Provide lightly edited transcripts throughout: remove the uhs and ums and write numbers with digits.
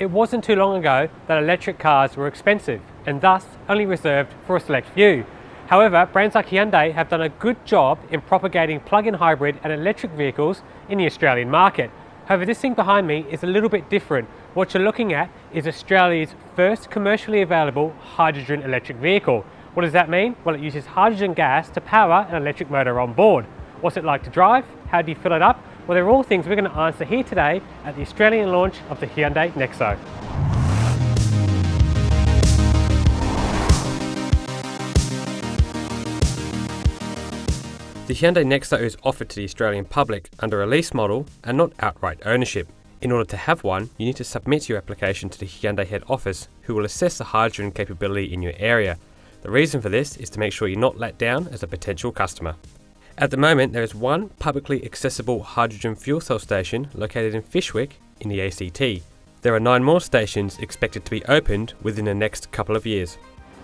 It wasn't too long ago that electric cars were expensive and thus only reserved for a select few. However, brands like Hyundai have done a good job in propagating plug-in hybrid and electric vehicles in the Australian market. However, this thing behind me is a little bit different. What you're looking at is Australia's first commercially available hydrogen electric vehicle. What does that mean? Well, it uses hydrogen gas to power an electric motor on board. What's it like to drive? How do you fill it up? Well, they're all things we're going to answer here today at the Australian launch of the Hyundai Nexo. The Hyundai Nexo is offered to the Australian public under a lease model and not outright ownership. In order to have one, you need to submit your application to the Hyundai head office, who will assess the hydrogen capability in your area. The reason for this is to make sure you're not let down as a potential customer. At the moment, there is one publicly accessible hydrogen fuel cell station located in Fyshwick in the ACT. There are 9 more stations expected to be opened within the next couple of years.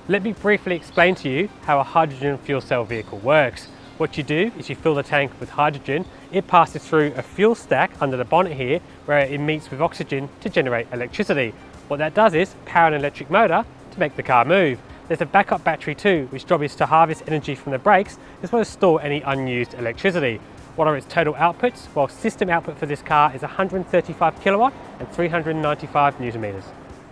Let me briefly explain to you how a hydrogen fuel cell vehicle works. What you do is you fill the tank with hydrogen. It passes through a fuel stack under the bonnet here, where it meets with oxygen to generate electricity. What that does is power an electric motor to make the car move. There's a backup battery too, which job is to harvest energy from the brakes as well as store any unused electricity. What are its total outputs? Well, system output for this car is 135 kilowatt and 395 newton meters.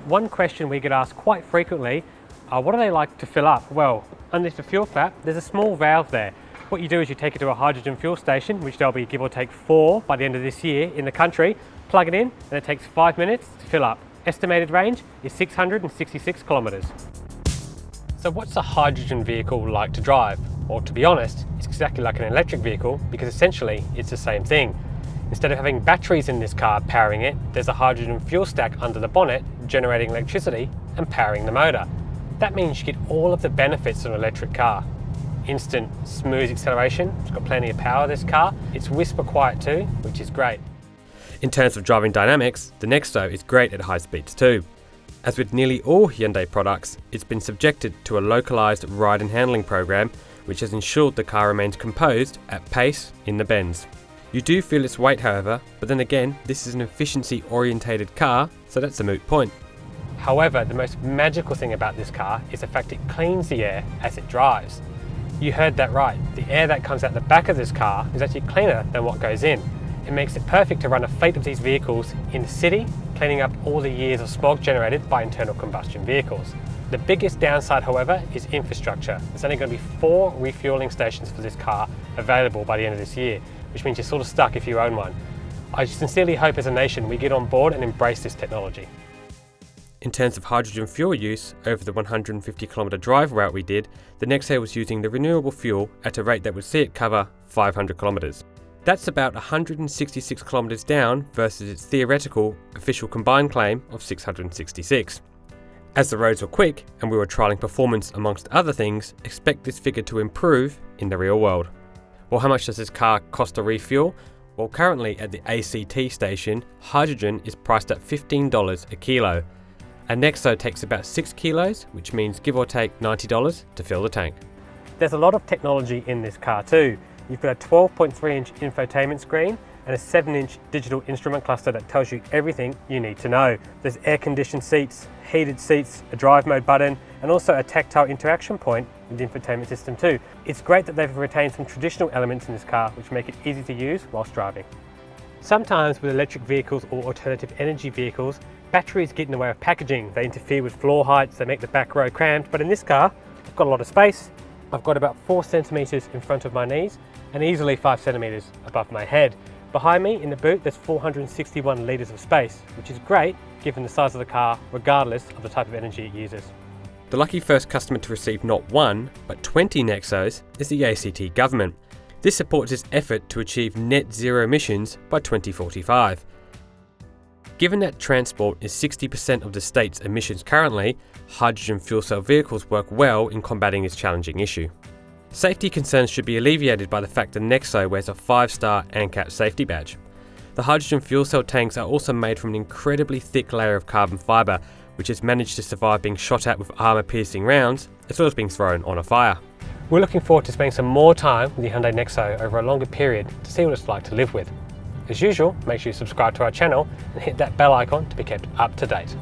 One question we get asked quite frequently are, what do they like to fill up? Well, underneath the fuel flap, there's a small valve there. What you do is you take it to a hydrogen fuel station, which there'll be give or take 4 by the end of this year in the country, plug it in, and it takes 5 minutes to fill up. Estimated range is 666 kilometers. So what's a hydrogen vehicle like to drive? Well, to be honest, it's exactly like an electric vehicle because essentially it's the same thing. Instead of having batteries in this car powering it, there's a hydrogen fuel stack under the bonnet generating electricity and powering the motor. That means you get all of the benefits of an electric car. Instant, smooth acceleration. It's got plenty of power, this car. It's whisper quiet too, which is great. In terms of driving dynamics, the Nexo is great at high speeds too. As with nearly all Hyundai products, it's been subjected to a localised ride and handling program, which has ensured the car remains composed at pace in the bends. You do feel its weight, however, but then again, this is an efficiency-orientated car, so that's a moot point. However, the most magical thing about this car is the fact it cleans the air as it drives. You heard that right. The air that comes out the back of this car is actually cleaner than what goes in. It makes it perfect to run a fleet of these vehicles in the city, cleaning up all the years of smog generated by internal combustion vehicles. The biggest downside, however, is infrastructure. There's only going to be 4 refueling stations for this car available by the end of this year, which means you're sort of stuck if you own one. I sincerely hope as a nation we get on board and embrace this technology. In terms of hydrogen fuel use, over the 150 kilometre drive route we did, the Nexo was using the renewable fuel at a rate that would see it cover 500 kilometres. That's about 166 kilometres down versus its theoretical official combined claim of 666. As the roads were quick and we were trialling performance amongst other things, expect this figure to improve in the real world. Well, how much does this car cost to refuel? Well, currently at the ACT station, hydrogen is priced at $15 a kilo. A Nexo takes about 6 kilos, which means give or take $90 to fill the tank. There's a lot of technology in this car too. You've got a 12.3-inch infotainment screen and a 7-inch digital instrument cluster that tells you everything you need to know. There's air-conditioned seats, heated seats, a drive mode button, and also a tactile interaction point with the infotainment system too. It's great that they've retained some traditional elements in this car which make it easy to use whilst driving. Sometimes with electric vehicles or alternative energy vehicles, batteries get in the way of packaging. They interfere with floor heights, they make the back row cramped, but in this car, I've got a lot of space. I've got about 4 centimetres in front of my knees and easily 5 centimetres above my head. Behind me in the boot, there's 461 litres of space, which is great given the size of the car, regardless of the type of energy it uses. The lucky first customer to receive not 1, but 20 Nexos is the ACT government. This supports its effort to achieve net zero emissions by 2045. Given that transport is 60% of the state's emissions currently, hydrogen fuel cell vehicles work well in combating this challenging issue. Safety concerns should be alleviated by the fact the Nexo wears a 5-star ANCAP safety badge. The hydrogen fuel cell tanks are also made from an incredibly thick layer of carbon fibre, which has managed to survive being shot at with armour-piercing rounds, as well as being thrown on a fire. We're looking forward to spending some more time with the Hyundai Nexo over a longer period to see what it's like to live with. As usual, make sure you subscribe to our channel and hit that bell icon to be kept up to date.